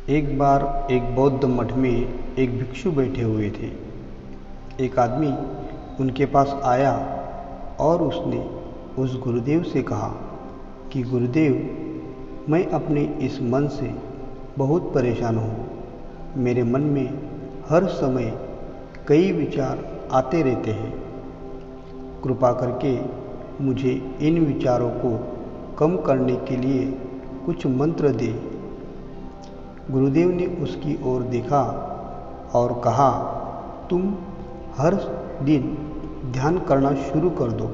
एक बार एक बौद्ध मठ में एक भिक्षु बैठे हुए थे। एक आदमी उनके पास आया और उसने उस गुरुदेव से कहा कि गुरुदेव, मैं अपने इस मन से बहुत परेशान हूँ। मेरे मन में हर समय कई विचार आते रहते हैं। कृपा करके मुझे इन विचारों को कम करने के लिए कुछ मंत्र दे। गुरुदेव ने उसकी ओर देखा और कहा, तुम हर दिन ध्यान करना शुरू कर दो।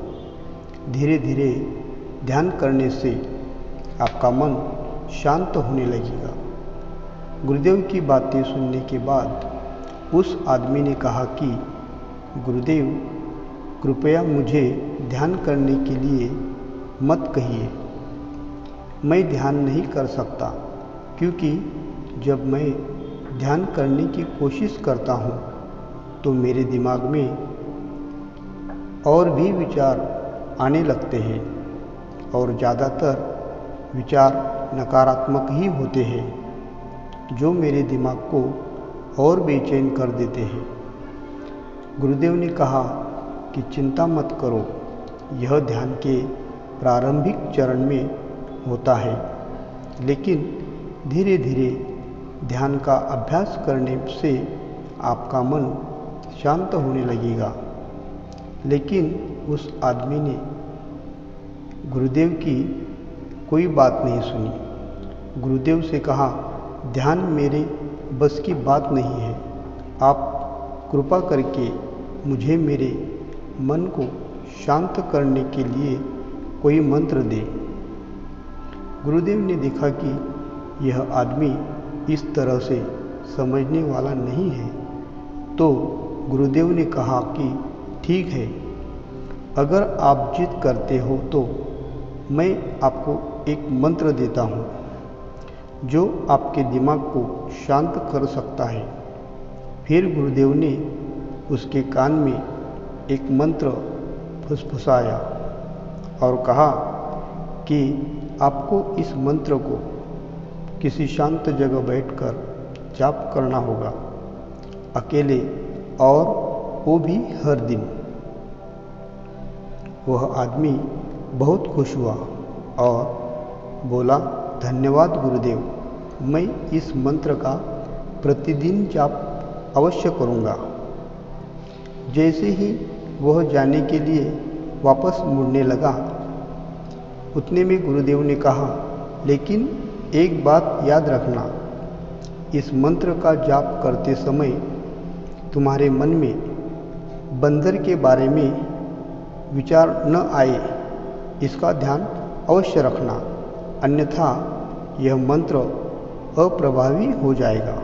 धीरे धीरे ध्यान करने से आपका मन शांत होने लगेगा। गुरुदेव की बातें सुनने के बाद उस आदमी ने कहा कि गुरुदेव, कृपया मुझे ध्यान करने के लिए मत कहिए। मैं ध्यान नहीं कर सकता, क्योंकि जब मैं ध्यान करने की कोशिश करता हूँ तो मेरे दिमाग में और भी विचार आने लगते हैं और ज़्यादातर विचार नकारात्मक ही होते हैं, जो मेरे दिमाग को और बेचैन कर देते हैं। गुरुदेव ने कहा कि चिंता मत करो, यह ध्यान के प्रारंभिक चरण में होता है, लेकिन धीरे धीरे ध्यान का अभ्यास करने से आपका मन शांत होने लगेगा। लेकिन उस आदमी ने गुरुदेव की कोई बात नहीं सुनी। गुरुदेव से कहा, ध्यान मेरे बस की बात नहीं है। आप कृपा करके मुझे मेरे मन को शांत करने के लिए कोई मंत्र दें। गुरुदेव ने देखा कि यह आदमी इस तरह से समझने वाला नहीं है, तो गुरुदेव ने कहा कि ठीक है, अगर आप जिद करते हो तो मैं आपको एक मंत्र देता हूँ जो आपके दिमाग को शांत कर सकता है। फिर गुरुदेव ने उसके कान में एक मंत्र फुसफुसाया और कहा कि आपको इस मंत्र को किसी शांत जगह बैठकर जाप करना होगा, अकेले, और वो भी हर दिन। वह आदमी बहुत खुश हुआ और बोला, धन्यवाद गुरुदेव, मैं इस मंत्र का प्रतिदिन जाप अवश्य करूँगा। जैसे ही वह जाने के लिए वापस मुड़ने लगा, उतने में गुरुदेव ने कहा, लेकिन एक बात याद रखना, इस मंत्र का जाप करते समय तुम्हारे मन में बंदर के बारे में विचार न आए, इसका ध्यान अवश्य रखना, अन्यथा यह मंत्र अप्रभावी हो जाएगा।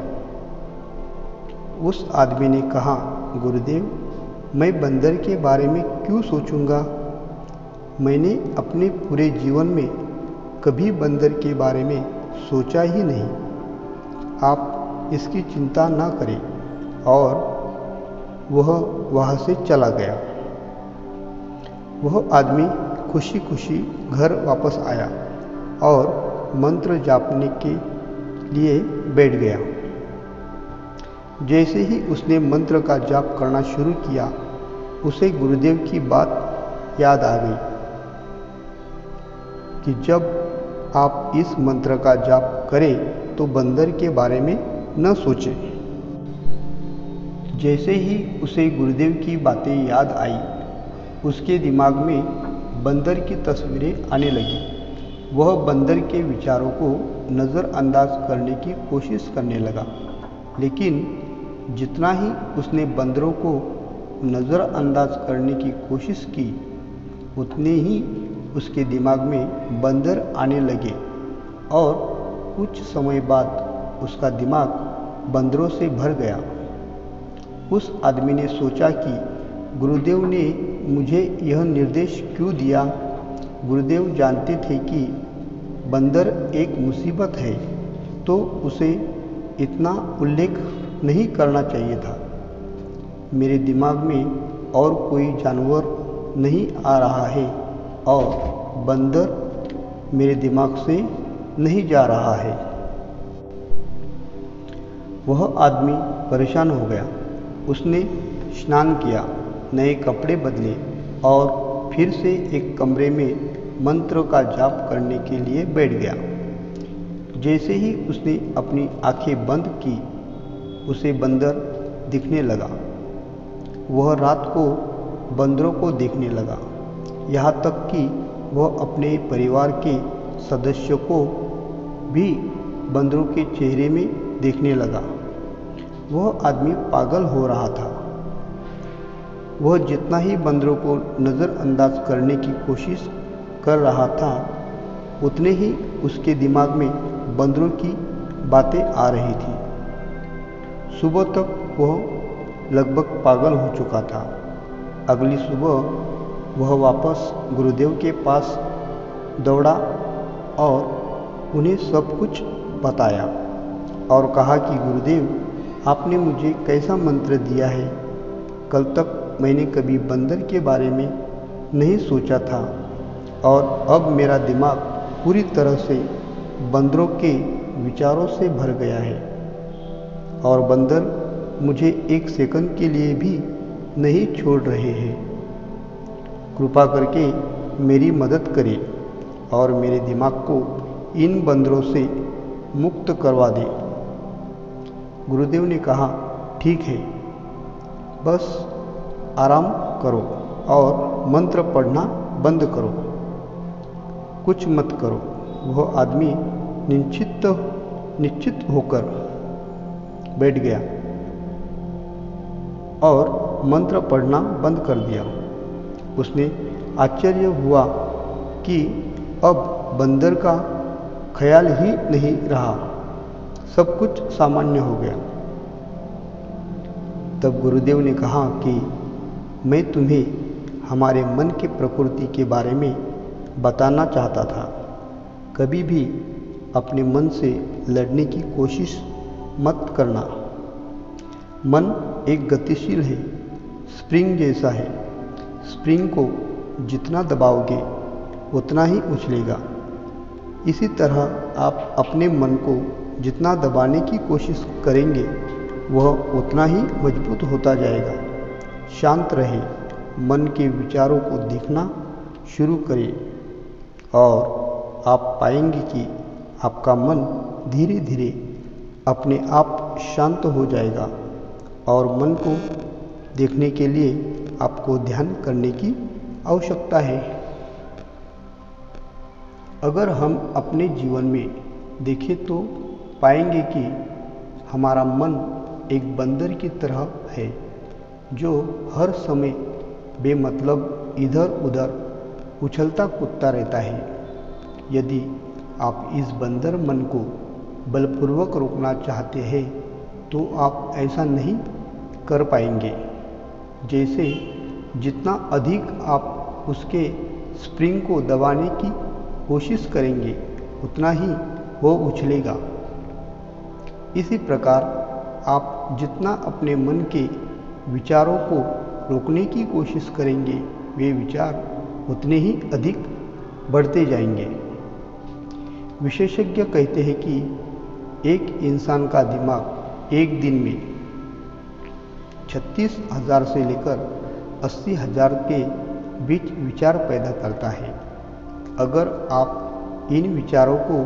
उस आदमी ने कहा, गुरुदेव, मैं बंदर के बारे में क्यों सोचूंगा? मैंने अपने पूरे जीवन में कभी बंदर के बारे में सोचा ही नहीं। आप इसकी चिंता ना करें। और वह वहाँ से चला गया। वह आदमी खुशी खुशी घर वापस आया और मंत्र जापने के लिए बैठ गया। जैसे ही उसने मंत्र का जाप करना शुरू किया, उसे गुरुदेव की बात याद आ गई कि जब आप इस मंत्र का जाप करें तो बंदर के बारे में न सोचें। जैसे ही उसे गुरुदेव की बातें याद आई, उसके दिमाग में बंदर की तस्वीरें आने लगी। वह बंदर के विचारों को नज़रअंदाज करने की कोशिश करने लगा, लेकिन जितना ही उसने बंदरों को नज़रअंदाज करने की कोशिश की, उतने ही उसके दिमाग में बंदर आने लगे और कुछ समय बाद उसका दिमाग बंदरों से भर गया। उस आदमी ने सोचा कि गुरुदेव ने मुझे यह निर्देश क्यों दिया? गुरुदेव जानते थे कि बंदर एक मुसीबत है, तो उसे इतना उल्लेख नहीं करना चाहिए था। मेरे दिमाग में और कोई जानवर नहीं आ रहा है और बंदर मेरे दिमाग से नहीं जा रहा है। वह आदमी परेशान हो गया। उसने स्नान किया, नए कपड़े बदले और फिर से एक कमरे में मंत्र का जाप करने के लिए बैठ गया। जैसे ही उसने अपनी आंखें बंद की, उसे बंदर दिखने लगा। वह रात को बंदरों को देखने लगा, यहाँ तक कि वह अपने परिवार के सदस्यों को भी बंदरों के चेहरे में देखने लगा। वह आदमी पागल हो रहा था। वह जितना ही बंदरों को नज़रअंदाज करने की कोशिश कर रहा था, उतने ही उसके दिमाग में बंदरों की बातें आ रही थी। सुबह तक वह लगभग पागल हो चुका था। अगली सुबह वह वापस गुरुदेव के पास दौड़ा और उन्हें सब कुछ बताया और कहा कि गुरुदेव, आपने मुझे कैसा मंत्र दिया है। कल तक मैंने कभी बंदर के बारे में नहीं सोचा था और अब मेरा दिमाग पूरी तरह से बंदरों के विचारों से भर गया है और बंदर मुझे एक सेकंड के लिए भी नहीं छोड़ रहे हैं। कृपा करके मेरी मदद करें और मेरे दिमाग को इन बंदरों से मुक्त करवा दें। गुरुदेव ने कहा, ठीक है, बस आराम करो और मंत्र पढ़ना बंद करो, कुछ मत करो। वह आदमी निश्चित होकर बैठ गया और मंत्र पढ़ना बंद कर दिया। उसने आश्चर्य हुआ कि अब बंदर का ख्याल ही नहीं रहा, सब कुछ सामान्य हो गया। तब गुरुदेव ने कहा कि मैं तुम्हें हमारे मन की प्रकृति के बारे में बताना चाहता था। कभी भी अपने मन से लड़ने की कोशिश मत करना। मन एक गतिशील है, स्प्रिंग जैसा है। स्प्रिंग को जितना दबाओगे उतना ही उछलेगा। इसी तरह आप अपने मन को जितना दबाने की कोशिश करेंगे, वह उतना ही मजबूत होता जाएगा। शांत रहें, मन के विचारों को देखना शुरू करें और आप पाएंगे कि आपका मन धीरे धीरे अपने आप शांत हो जाएगा और मन को देखने के लिए आपको ध्यान करने की आवश्यकता है। अगर हम अपने जीवन में देखें तो पाएंगे कि हमारा मन एक बंदर की तरह है जो हर समय बेमतलब इधर उधर उछलता कूदता रहता है। यदि आप इस बंदर मन को बलपूर्वक रोकना चाहते हैं तो आप ऐसा नहीं कर पाएंगे। जैसे जितना अधिक आप उसके स्प्रिंग को दबाने की कोशिश करेंगे, उतना ही वो उछलेगा। इसी प्रकार आप जितना अपने मन के विचारों को रोकने की कोशिश करेंगे, वे विचार उतने ही अधिक बढ़ते जाएंगे। विशेषज्ञ कहते हैं कि एक इंसान का दिमाग एक दिन में 36,000 से लेकर 80,000 के बीच विचार पैदा करता है। अगर आप इन विचारों को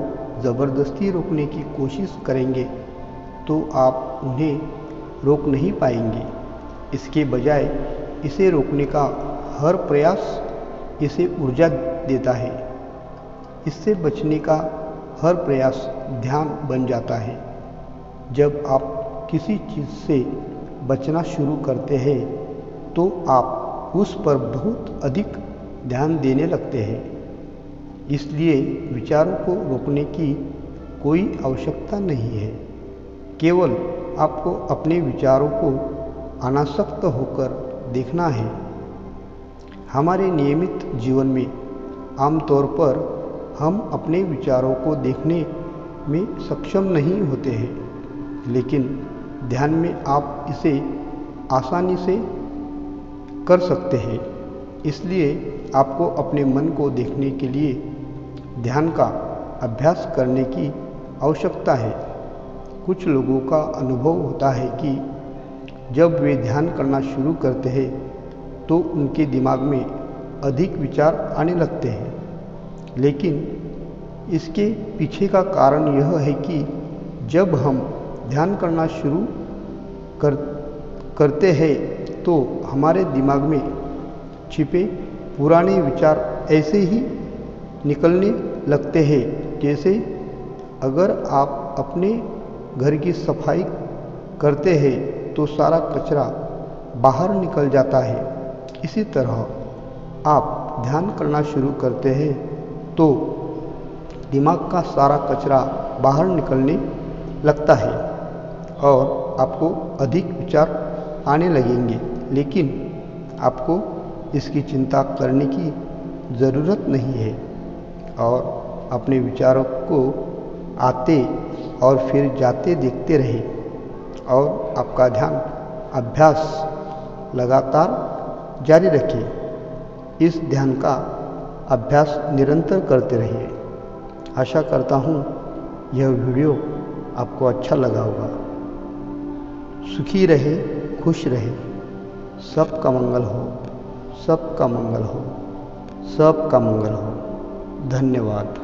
ज़बरदस्ती रोकने की कोशिश करेंगे तो आप उन्हें रोक नहीं पाएंगे। इसके बजाय इसे रोकने का हर प्रयास इसे ऊर्जा देता है। इससे बचने का हर प्रयास ध्यान बन जाता है। जब आप किसी चीज़ से बचना शुरू करते हैं तो आप उस पर बहुत अधिक ध्यान देने लगते हैं। इसलिए विचारों को रोकने की कोई आवश्यकता नहीं है। केवल आपको अपने विचारों को अनासक्त होकर देखना है। हमारे नियमित जीवन में आमतौर पर हम अपने विचारों को देखने में सक्षम नहीं होते हैं, लेकिन ध्यान में आप इसे आसानी से कर सकते हैं। इसलिए आपको अपने मन को देखने के लिए ध्यान का अभ्यास करने की आवश्यकता है। कुछ लोगों का अनुभव होता है कि जब वे ध्यान करना शुरू करते हैं तो उनके दिमाग में अधिक विचार आने लगते हैं, लेकिन इसके पीछे का कारण यह है कि जब हम ध्यान करना शुरू करते हैं तो हमारे दिमाग में छिपे पुराने विचार ऐसे ही निकलने लगते हैं, जैसे अगर आप अपने घर की सफाई करते हैं तो सारा कचरा बाहर निकल जाता है। इसी तरह आप ध्यान करना शुरू करते हैं तो दिमाग का सारा कचरा बाहर निकलने लगता है और आपको अधिक विचार आने लगेंगे, लेकिन आपको इसकी चिंता करने की ज़रूरत नहीं है और अपने विचारों को आते और फिर जाते देखते रहे और आपका ध्यान अभ्यास लगातार जारी रखें। इस ध्यान का अभ्यास निरंतर करते रहिए। आशा करता हूँ यह वीडियो आपको अच्छा लगा होगा। सुखी रहे, खुश रहे, सबका मंगल हो, सबका मंगल हो, सबका मंगल हो। धन्यवाद।